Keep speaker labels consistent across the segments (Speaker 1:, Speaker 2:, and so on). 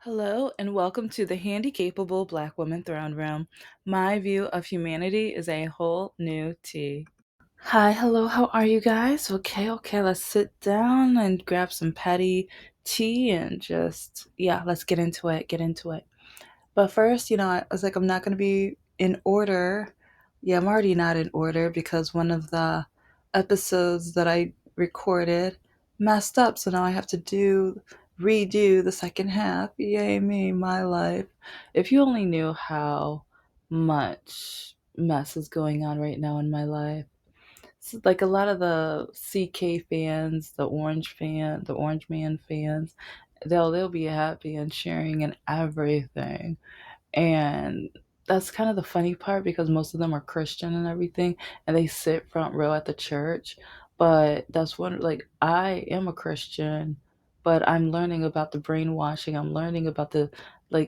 Speaker 1: Hello, and welcome to the Handicapable Black Woman Throne Room. My view of humanity is a whole new tea. Hi, hello, how are you guys? Okay, let's sit down and grab some patty tea and just, let's get into it. But first, I was like, I'm not going to be in order. Yeah, I'm already not in order because one of the episodes that I recorded messed up. So now I have to redo the second half. Yay, me, my life. If you only knew how much mess is going on right now in my life. So, like a lot of the CK fans, the Orange Man fans, they'll be happy and sharing and everything. And that's kind of the funny part because most of them are Christian and everything, and they sit front row at the church. But that's one, like, I am a Christian, but I'm learning about the brainwashing. I'm learning about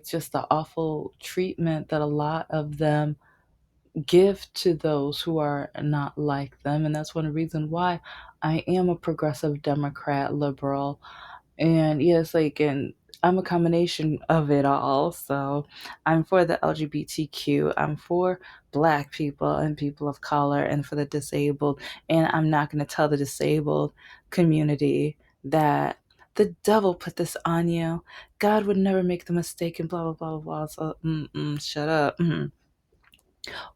Speaker 1: just the awful treatment that a lot of them give to those who are not like them. And that's one reason why I am a progressive Democrat liberal. And yes, and I'm a combination of it all. So I'm for the LGBTQ, I'm for Black people and people of color, and for the disabled. And I'm not going to tell the disabled community that the devil put this on you. God would never make the mistake, and blah, blah, blah, blah, blah. So, shut up.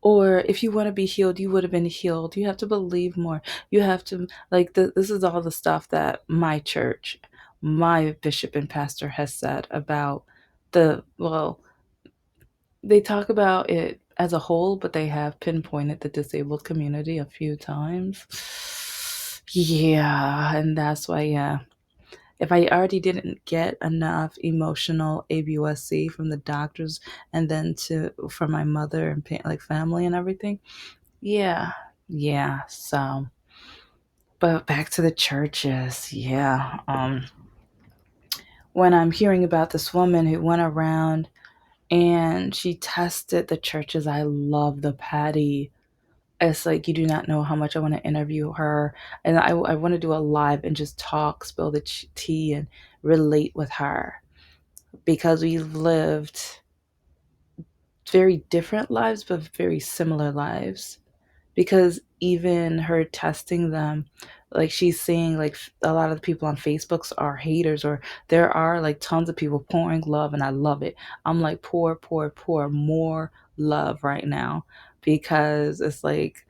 Speaker 1: Or if you want to be healed, you would have been healed. You have to believe more. You have to, this is all the stuff that my church, my bishop and pastor has said about well, they talk about it as a whole, but they have pinpointed the disabled community a few times. Yeah, and that's why, yeah. If I already didn't get enough emotional ABUSC from the doctors and then from my mother and family and everything, yeah, yeah. So, but back to the churches, yeah. When I'm hearing about this woman who went around and she tested the churches, I love the Patty. It's like you do not know how much I want to interview her, and I want to do a live and just talk, spill the tea, and relate with her because we've lived very different lives, but very similar lives. Because even her testing them, like she's seeing like a lot of the people on Facebooks are haters, or there are like tons of people pouring love, and I love it. I'm like, pour more love right now, because it's like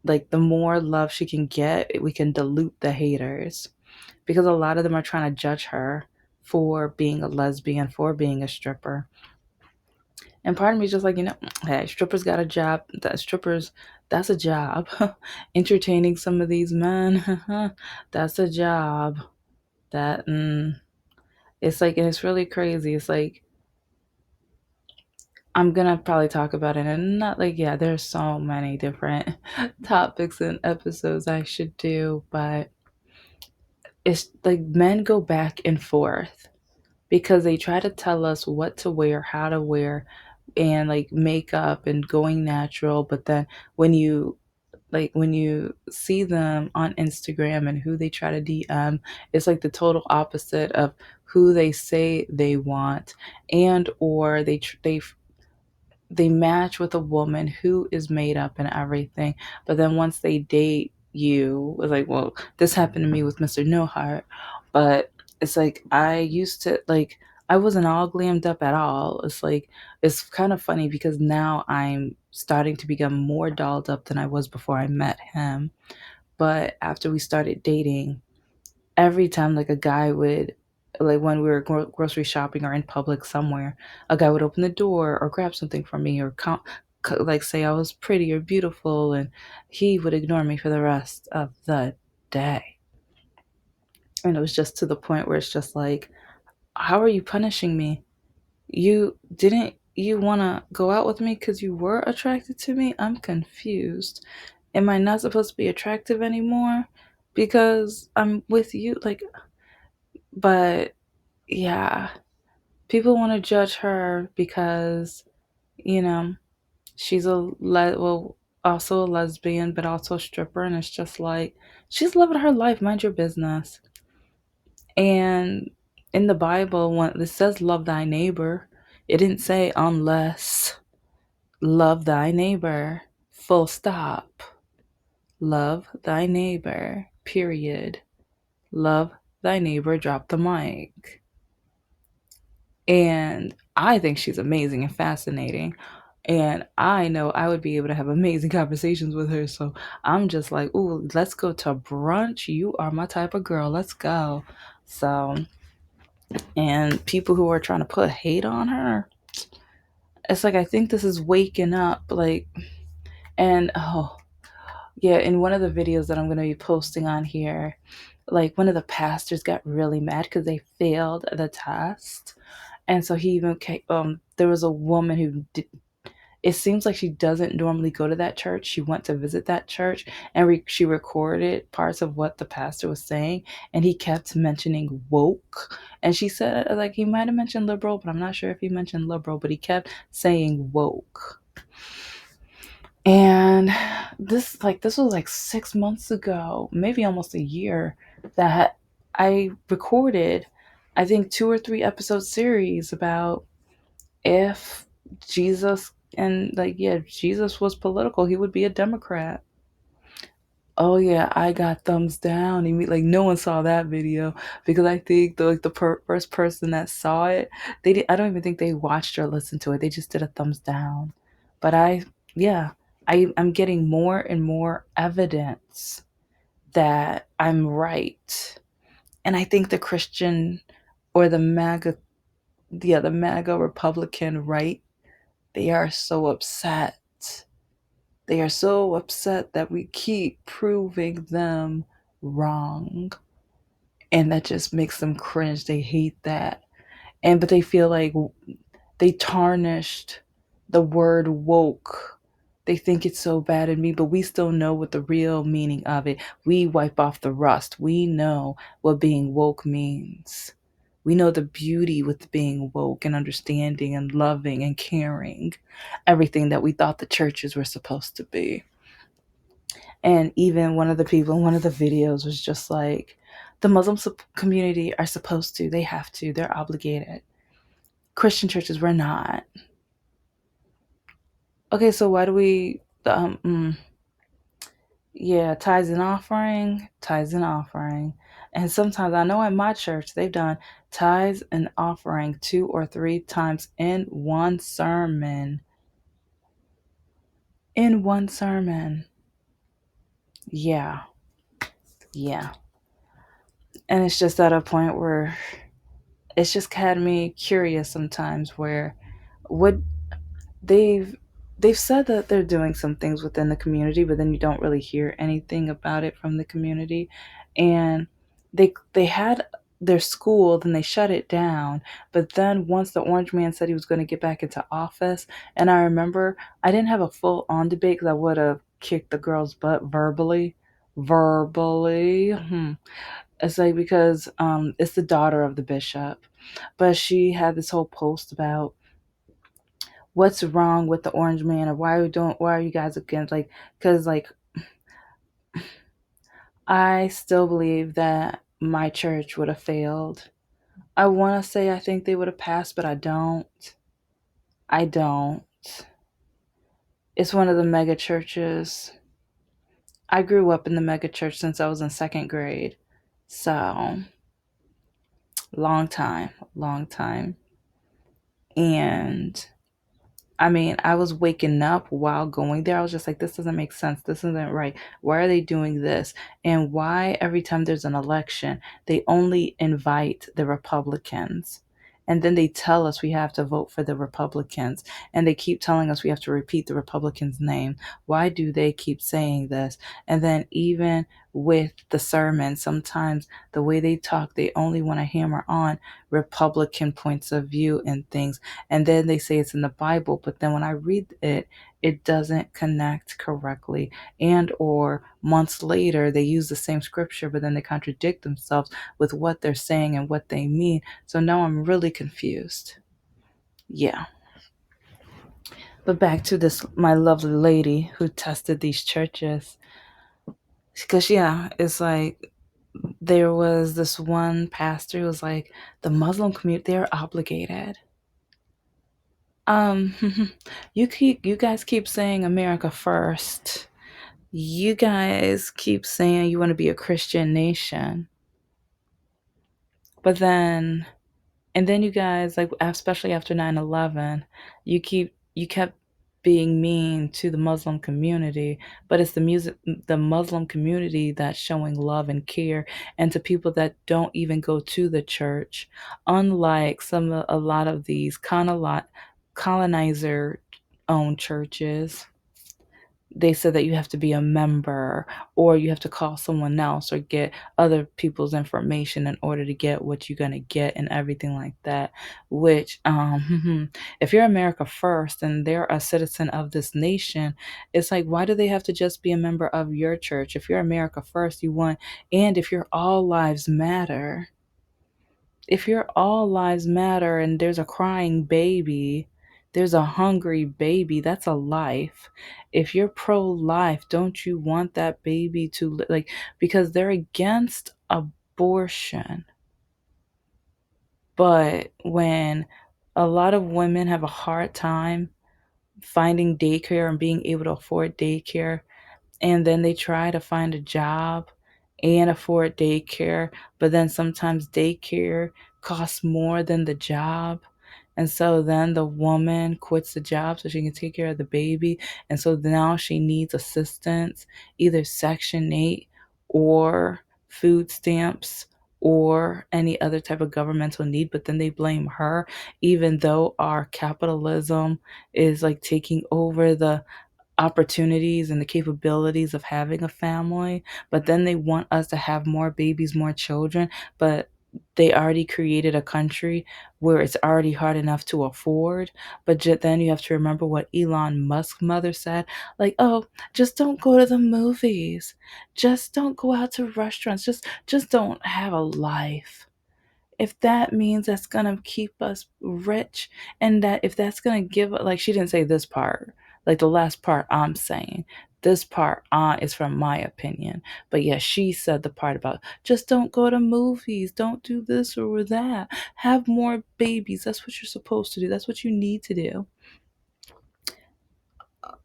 Speaker 1: the more love she can get, we can dilute the haters, because a lot of them are trying to judge her for being a lesbian, for being a stripper. And part of me is just like, hey, strippers got a job. That's a job. Entertaining some of these men, that's a job. That, it's like, and it's really crazy. It's like, I'm gonna probably talk about it, and not like, yeah, there's so many different topics and episodes I should do, but it's like men go back and forth because they try to tell us what to wear, how to wear, and like makeup and going natural. But then when you see them on Instagram and who they try to DM, it's like the total opposite of who they say they want, and or they match with a woman who is made up and everything. But then once they date you, it's like, well, this happened to me with Mr. No Heart. But it's like I wasn't all glammed up at all. It's like it's kind of funny because now I'm starting to become more dolled up than I was before I met him. But after we started dating, every time like a guy would, like when we were grocery shopping or in public somewhere, a guy would open the door or grab something from me, or like say I was pretty or beautiful, and he would ignore me for the rest of the day. And it was just to the point where it's just like, how are you punishing me? You want to go out with me because you were attracted to me? I'm confused. Am I not supposed to be attractive anymore because I'm with you? Like, but yeah, people want to judge her because, you know, she's also a lesbian, but also a stripper. And it's just like, she's living her life, mind your business. And In the Bible, when it says love thy neighbor, it didn't say unless. Love thy neighbor, full stop. Love thy neighbor, period. Love thy neighbor, drop the mic. And I think she's amazing and fascinating. And I know I would be able to have amazing conversations with her. So I'm just like, ooh, let's go to brunch. You are my type of girl. Let's go. So, and people who are trying to put hate on her, it's like, I think this is waking up. Like, and oh, yeah, in one of the videos that I'm going to be posting on here, like one of the pastors got really mad because they failed the test. And so he even came, there was a woman who did, it seems like she doesn't normally go to that church. She went to visit that church and she recorded parts of what the pastor was saying. And he kept mentioning woke. And she said, like, he might have mentioned liberal, but I'm not sure if he mentioned liberal, but he kept saying woke. And this was like 6 months ago, maybe almost a year, that I recorded, I think, 2 or 3 episode series about if Jesus and like, yeah, Jesus was political, he would be a Democrat. Oh yeah, I got thumbs down. Like no one saw that video because I think first person that saw it, they did. I don't even think they watched or listened to it. They just did a thumbs down. But yeah, I'm getting more and more evidence that I'm right, and I think the Christian or the MAGA, yeah, the MAGA Republican right, they are so upset. They are so upset that we keep proving them wrong. And that just makes them cringe. They hate that. But they feel like they tarnished the word woke. They think it's so bad in me, but we still know what the real meaning of it. We wipe off the rust. We know what being woke means. We know the beauty with being woke and understanding and loving and caring. Everything that we thought the churches were supposed to be. And even one of the people in one of the videos was just like, the Muslim community are supposed to, they have to, they're obligated. Christian churches were not. Okay, so why do we, yeah, tithes and offering. And sometimes I know in my church, they've done tithes and offering 2 or 3 times in one sermon. In one sermon. Yeah, yeah. And it's just at a point where it's just had me curious sometimes where would they've they've said that they're doing some things within the community, but then you don't really hear anything about it from the community. And they had their school, then they shut it down. But then once the orange man said he was going to get back into office, and I remember I didn't have a full on debate because I would have kicked the girl's butt verbally. It's like, because it's the daughter of the bishop, but she had this whole post about what's wrong with the orange man, or why are you guys against, like, because like I still believe that my church would have failed. I want to say I think they would have passed, but I don't. It's one of the mega churches. I grew up in the mega church since I was in second grade, so long time. And I mean, I was waking up while going there. I was just like, this doesn't make sense. This isn't right. Why are they doing this? And why every time there's an election, they only invite the Republicans? And then they tell us we have to vote for the Republicans. And they keep telling us we have to repeat the Republican's name. Why do they keep saying this? And then even with the sermon, sometimes the way they talk, they only want to hammer on Republican points of view and things, and then they say it's in the Bible, but then when I read it, it doesn't connect correctly. And or months later they use the same scripture, but then they contradict themselves with what they're saying and what they mean. So now I'm really confused. Yeah. But back to this, my lovely lady who tested these churches, because yeah, it's like there was this one pastor who was like, the Muslim community, they're obligated. Um, you guys keep saying America first. You guys keep saying you want to be a Christian nation, but then and then you guys, like, especially after 9/11, you kept being mean to the Muslim community, but it's the Muslim community that's showing love and care, and to people that don't even go to the church, unlike a lot of these colonizer owned churches. They said that you have to be a member or you have to call someone else or get other people's information in order to get what you're going to get and everything like that, which if you're America first and they're a citizen of this nation, it's like, why do they have to just be a member of your church? If you're America first, you want, and if you're all lives matter, if your all lives matter and there's a crying baby, there's a hungry baby, that's a life. If you're pro life, don't you want that baby to like, because they're against abortion. But when a lot of women have a hard time finding daycare and being able to afford daycare, and then they try to find a job and afford daycare, but then sometimes daycare costs more than the job. And so then the woman quits the job so she can take care of the baby. And so now she needs assistance, either Section 8 or food stamps or any other type of governmental need. But then they blame her, even though our capitalism is like taking over the opportunities and the capabilities of having a family, but then they want us to have more babies, more children, but they already created a country where it's already hard enough to afford. But then you have to remember what Elon Musk's mother said, like, oh, just don't go to the movies, just don't go out to restaurants, just don't have a life. If that means that's gonna keep us rich, and that if that's gonna give, like, she didn't say this part, like the last part I'm saying. This part is from my opinion. But yeah, she said the part about just don't go to movies, don't do this or that, have more babies. That's what you're supposed to do. That's what you need to do.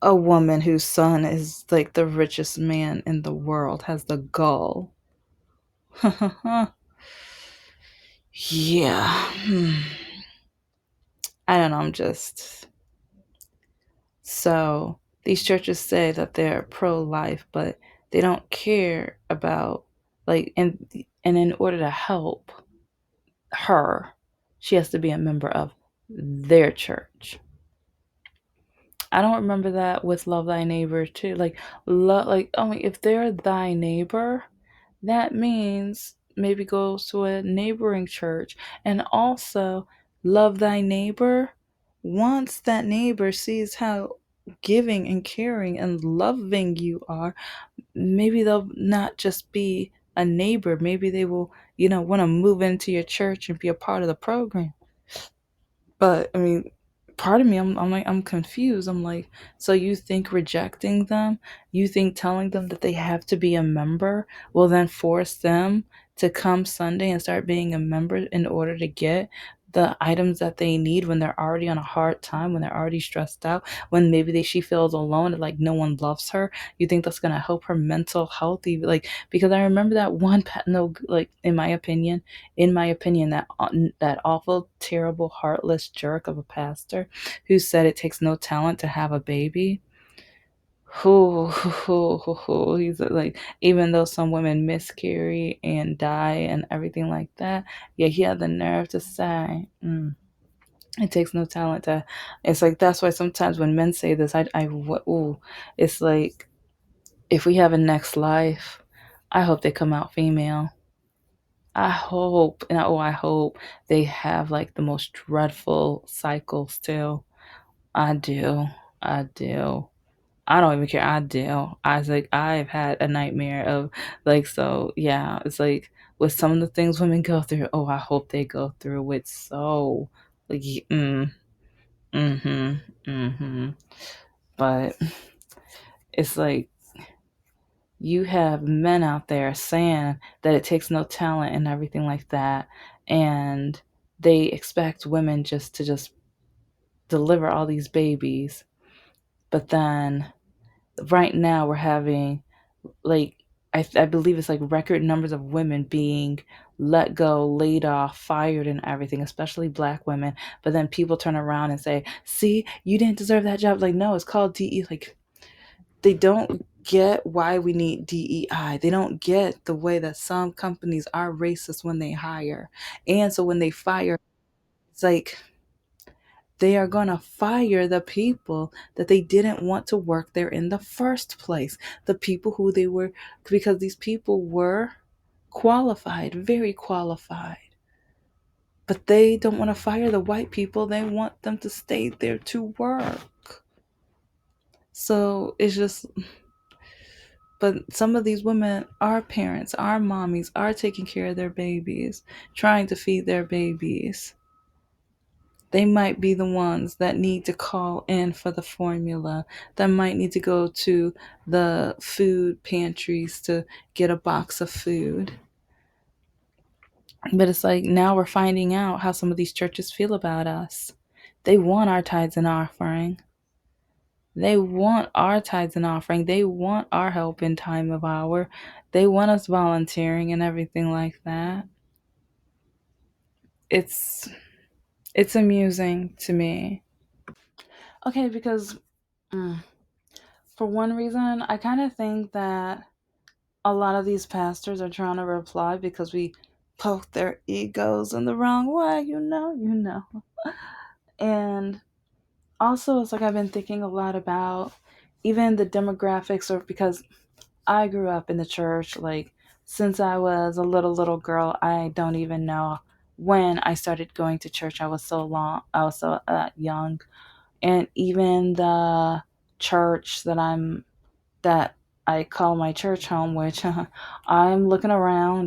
Speaker 1: A woman whose son is like the richest man in the world has the gall. Yeah. I don't know. I'm just. So these churches say that they're pro-life, but they don't care about, like, and in order to help her, she has to be a member of their church. I don't remember that with love thy neighbor too. Like love, like, oh, if they're thy neighbor, that means maybe go to a neighboring church, and also love thy neighbor. Once that neighbor sees how giving and caring and loving you are, maybe they'll not just be a neighbor. Maybe they will, want to move into your church and be a part of the program. But I mean, part of me, I'm like, I'm confused. I'm like, so you think rejecting them, you think telling them that they have to be a member will then force them to come Sunday and start being a member in order to get the items that they need when they're already on a hard time, when they're already stressed out, when maybe she feels alone and like no one loves her. You think that's gonna help her mental health? Like, because I remember that one, no, like, in my opinion, that awful, terrible, heartless jerk of a pastor who said it takes no talent to have a baby. He's like, even though some women miscarry and die and everything like that, yeah, he had the nerve to say, it takes no talent to. It's like, that's why sometimes when men say this, ooh, it's like, if we have a next life, I hope they come out female. I hope they have like the most dreadful cycles too. I do. I do. I don't even care. I do. I was like, I've had a nightmare of, like, so yeah, it's like with some of the things women go through, oh, I hope they go through it so, like, mm-hmm. But it's like, you have men out there saying that it takes no talent and everything like that, and they expect women just deliver all these babies. But then right now we're having, like, I believe it's like record numbers of women being let go, laid off, fired, and everything, especially black women. But then people turn around and say, "See, you didn't deserve that job." Like, no, it's called DE. Like, they don't get why we need DEI. They don't get the way that some companies are racist when they hire, and so when they fire, it's like they are going to fire the people that they didn't want to work there in the first place. The people who they were, because these people were qualified, very qualified. But they don't want to fire the white people. They want them to stay there to work. So it's just, but some of these women are parents, are mommies, are taking care of their babies, trying to feed their babies. They might be the ones that need to call in for the formula, that might need to go to the food pantries to get a box of food. But it's like now we're finding out how some of these churches feel about us. They want our tithes and offering. They want our tithes and offering. They want our help in time of hour. They want us volunteering and everything like that. It's it's amusing to me. Okay, because for one reason, I kind of think that a lot of these pastors are trying to reply because we poke their egos in the wrong way, you know. And also, it's like I've been thinking a lot about even the demographics, or because I grew up in the church, like since I was a little girl. I don't even know when I started going to church. I was so young, and even the church that I call my church home, which I'm looking around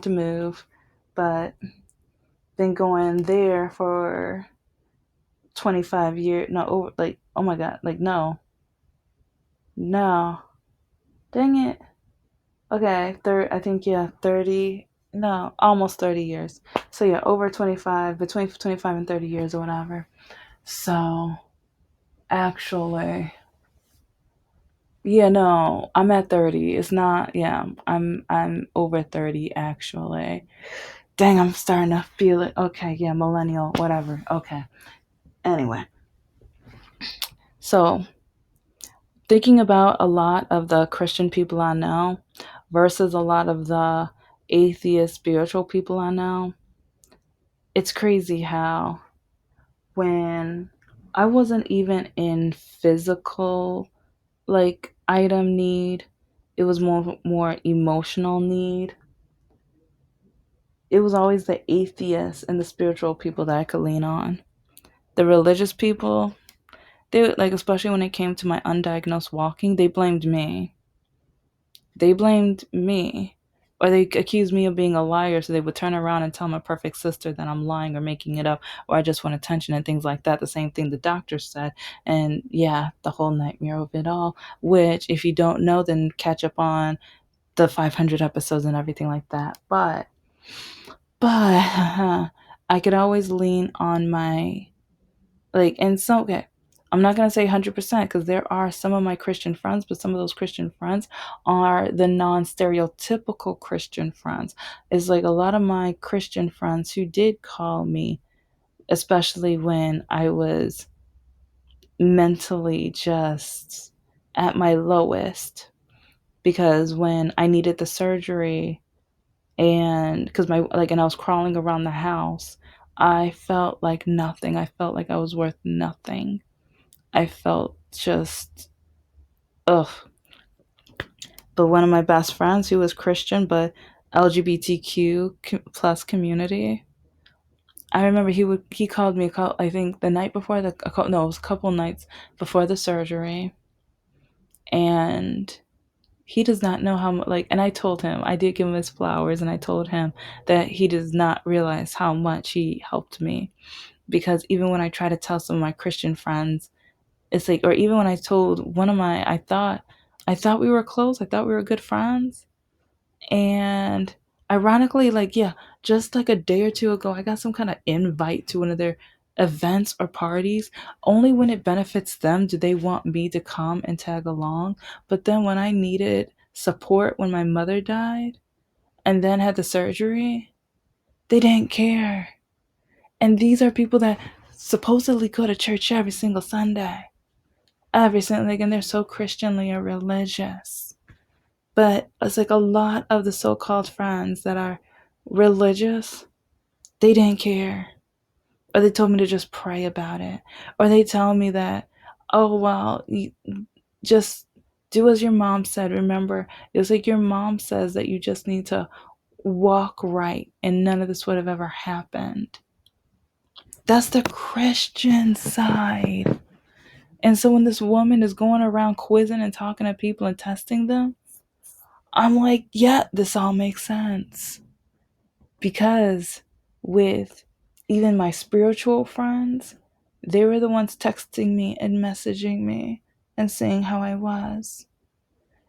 Speaker 1: to move, but been going there for 25 years. No, over, like, oh my God, like, no, dang it. Okay, I think, yeah, 30, no, almost 30 years. So, yeah, over 25, between 25 and 30 years or whatever. So, actually, yeah, no, I'm at 30. It's not, yeah, I'm over 30 actually. Dang, I'm starting to feel it. Okay, yeah, millennial, whatever. Okay. Anyway, so thinking about a lot of the Christian people I know versus a lot of the atheist spiritual people I know, it's crazy how when I wasn't even in physical, like, item need, it was more emotional need. It was always the atheists and the spiritual people that I could lean on. The religious people, they, like, especially when it came to my undiagnosed walking, they blamed me. They blamed me. Or they accused me of being a liar, so they would turn around and tell my perfect sister that I'm lying or making it up, or I just want attention and things like that. The same thing the doctor said. And yeah, the whole nightmare of it all, which, if you don't know, then catch up on the 500 episodes and everything like that. But I could always lean on my, like, and so, okay, I'm not going to say 100% because there are some of my Christian friends, but some of those Christian friends are the non-stereotypical Christian friends. It's like a lot of my Christian friends who did call me, especially when I was mentally just at my lowest, because when I needed the surgery, and because my, like, and I was crawling around the house, I felt like nothing. I felt like I was worth nothing. I felt just, ugh. But one of my best friends, who was Christian but LGBTQ plus community, I remember he called me, I think the night before no, it was a couple nights before the surgery, and he does not know how much, like, and I told him, I did give him his flowers, and I told him that he does not realize how much he helped me, because even when I try to tell some of my Christian friends, it's like, or even when I told one of my, I thought I thought we were close. I thought we were good friends. And ironically, like, yeah, just like a day or two ago, I got some kind of invite to one of their events or parties. Only when it benefits them do they want me to come and tag along. But then when I needed support when my mother died and then had the surgery, they didn't care. And these are people that supposedly go to church every single Sunday. Every single, like, and they're so Christianly or religious. But it's like a lot of the so-called friends that are religious, they didn't care. Or they told me to just pray about it. Or they tell me that, oh, well, you just do as your mom said. Remember, it's like your mom says that you just need to walk right and none of this would have ever happened. That's the Christian side. And so when this woman is going around quizzing and talking to people and testing them, I'm like, yeah, this all makes sense. Because with even my spiritual friends, they were the ones texting me and messaging me and saying how I was.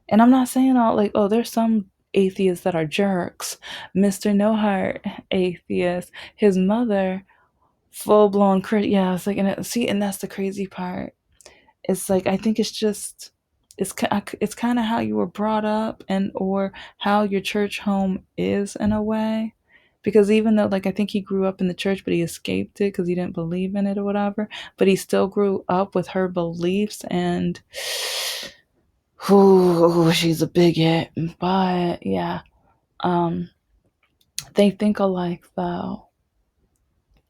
Speaker 1: And I'm not saying all like, oh, there's some atheists that are jerks. Mr. No Heart, atheist. His mother, full blown yeah, it's like, and that's the crazy part. It's like I think it's just it's kind of how you were brought up and or how your church home is in a way, because even though like I think he grew up in the church but he escaped it because he didn't believe in it or whatever, but he still grew up with her beliefs. And she's a bigot. But yeah, um they think alike though.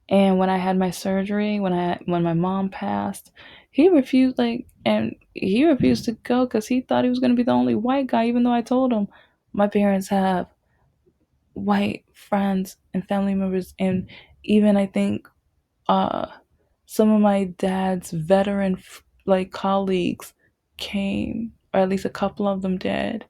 Speaker 1: And when I had my surgery, when my mom passed, he refused to go because he thought he was going to be the only white guy. Even though I told him my parents have white friends and family members, and even I think uh, some of my dad's veteran like colleagues came, or at least a couple of them did.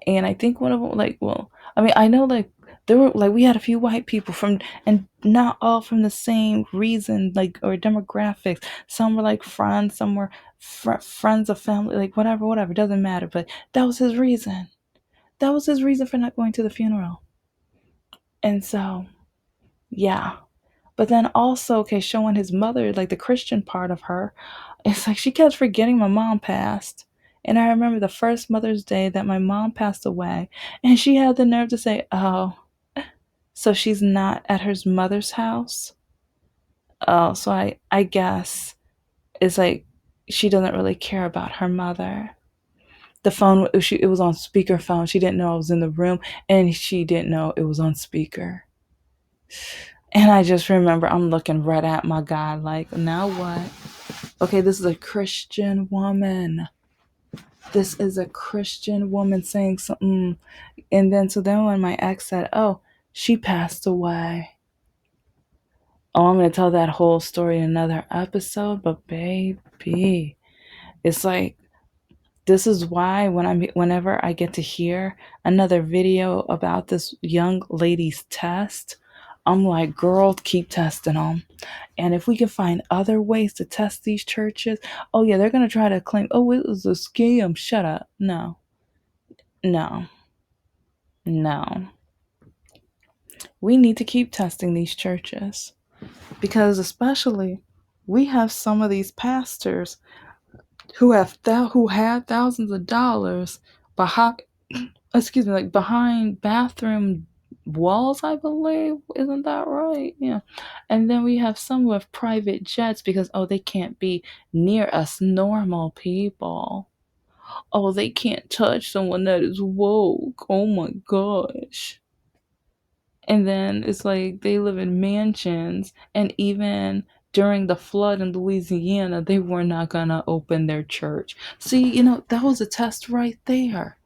Speaker 1: And I think one of them, like, well, I mean, I know, like, there were, like, we had a few white people from, and not all from the same reason, like, or demographics. Some were, like, friends, some were friends of family, like, whatever, doesn't matter. But that was his reason. That was his reason for not going to the funeral. And so, yeah. But then also, okay, showing his mother, like, the Christian part of her, it's like she kept forgetting my mom passed. And I remember the first Mother's Day that my mom passed away, and she had the nerve to say, oh, so she's not at her mother's house? Oh, so I guess it's like she doesn't really care about her mother. The phone, it was on speakerphone. She didn't know I was in the room, and she didn't know it was on speaker. And I just remember I'm looking right at my guy like, now what? Okay, this is a Christian woman. This is a Christian woman saying something. And then, so then when my ex said, oh, she passed away. Oh, I'm going to tell that whole story in another episode. But baby, it's like, this is why whenever I get to hear another video about this young lady's test, I'm like, girl, keep testing them. And if we can find other ways to test these churches, oh yeah, they're gonna try to claim, oh, it was a scam. Shut up. No, no, no. We need to keep testing these churches, because especially we have some of these pastors who had thousands of dollars behind, excuse me, like behind bathroom walls, I believe. Isn't that right? Yeah. And then we have some with private jets because, oh, they can't be near us normal people. Oh, they can't touch someone that is woke. Oh my gosh. And then it's like they live in mansions, and even during the flood in Louisiana, they were not gonna open their church. See, that was a test right there.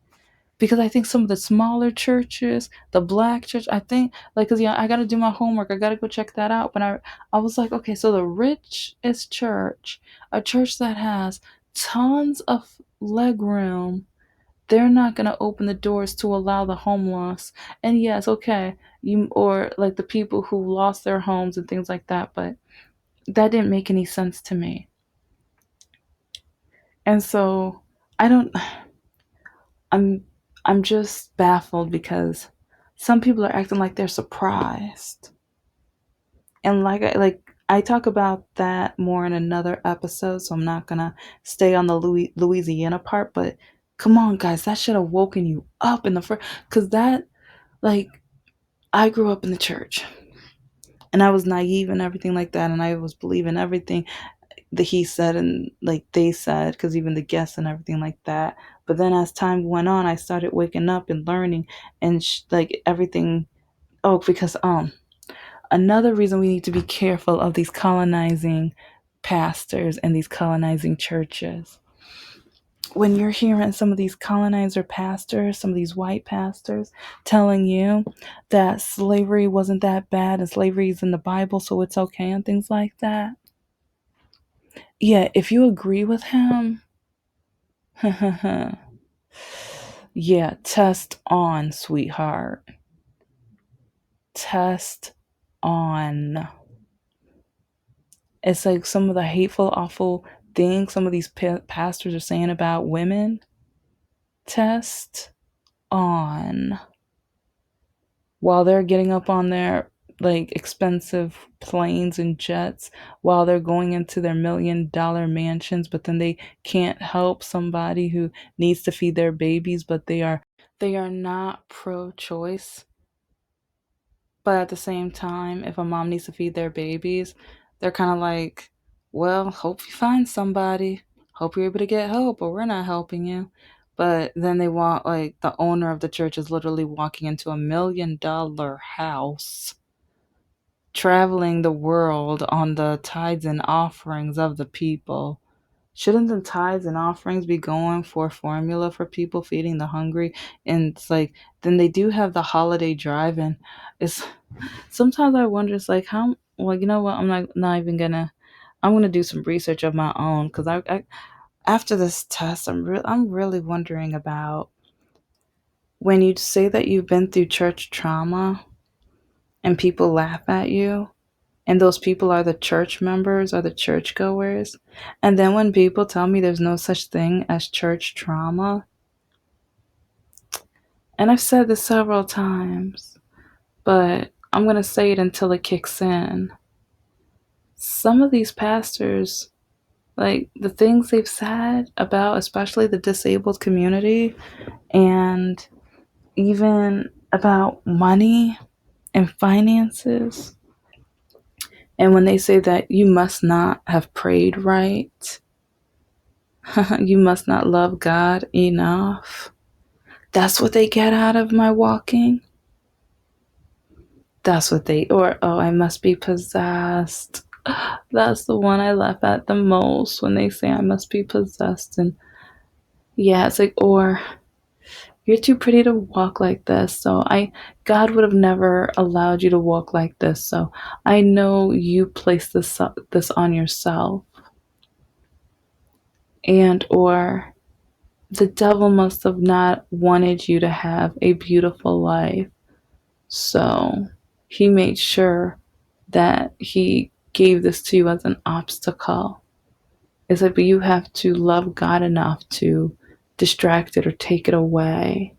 Speaker 1: Because I think some of the smaller churches, the black church, I think, like, because I got to do my homework, I got to go check that out. But I was like, okay, so the richest church, a church that has tons of leg room, they're not going to open the doors to allow the homeless. And yes, okay, or like the people who lost their homes and things like that. But that didn't make any sense to me. And so I don't. I'm I'm just baffled because some people are acting like they're surprised. And I talk about that more in another episode, so I'm not gonna stay on the Louisiana part. But come on, guys, that should have woken you up in the first. Cause that, like, I grew up in the church, and I was naive and everything like that, and I was believing everything that he said and like they said, because even the guests and everything like that. But then as time went on, I started waking up and learning and like everything. Oh, because another reason we need to be careful of these colonizing pastors and these colonizing churches. When you're hearing some of these colonizer pastors, some of these white pastors telling you that slavery wasn't that bad and slavery is in the Bible, so it's okay and things like that. Yeah, if you agree with him, yeah, test on, sweetheart. Test on. It's like some of the hateful, awful things some of these pastors are saying about women. Test on. While they're getting up on their like expensive planes and jets, while they're going into their $1 million mansions, but then they can't help somebody who needs to feed their babies, but they are not pro-choice. But at the same time, if a mom needs to feed their babies, they're kind of like, well, hope you find somebody. Hope you're able to get help, or we're not helping you. But then they want, like, the owner of the church is literally walking into $1 million house, traveling the world on the tithes and offerings of the people. Shouldn't the tithes and offerings be going for formula for people feeding the hungry? And it's like, then they do have the holiday drive-in. It's sometimes I wonder, it's like, how, well, you know what, I'm not even gonna, I'm gonna do some research of my own, because I after this test, I'm really wondering about when you say that you've been through church trauma and people laugh at you, and those people are the church members or the churchgoers, and then when people tell me there's no such thing as church trauma, and I've said this several times, but I'm gonna say it until it kicks in. Some of these pastors, like the things they've said about especially the disabled community, and even about money and finances, and when they say that you must not have prayed right, you must not love God enough, that's what they get out of my walking. That's what they, or, oh, I must be possessed. That's the one I laugh at the most, when they say I must be possessed. And yeah, it's like, or you're too pretty to walk like this. So God would have never allowed you to walk like this. So I know you placed this on yourself. And, or the devil must have not wanted you to have a beautiful life. So he made sure that he gave this to you as an obstacle. It's like, but you have to love God enough to distract it or take it away.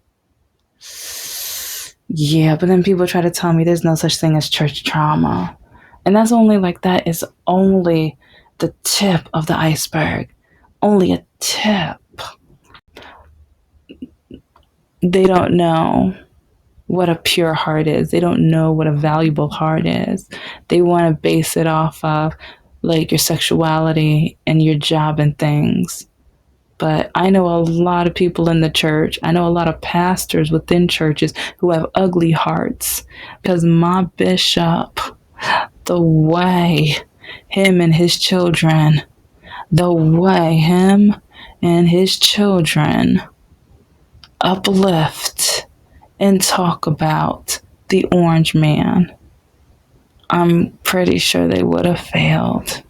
Speaker 1: Yeah, but then people try to tell me there's no such thing as church trauma. And that's only, like, that is only the tip of the iceberg. Only a tip. They don't know what a pure heart is. They don't know what a valuable heart is. They want to base it off of, like, your sexuality and your job and things. But I know a lot of people in the church. I know a lot of pastors within churches who have ugly hearts, because my bishop, the way him and his children, uplift and talk about the orange man, I'm pretty sure they would have failed.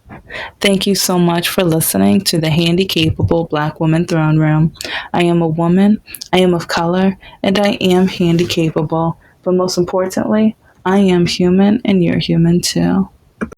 Speaker 1: Thank you so much for listening to the Handicapable Black Woman Throne Room. I am a woman, I am of color, and I am handicapable. But most importantly, I am human, and you're human too.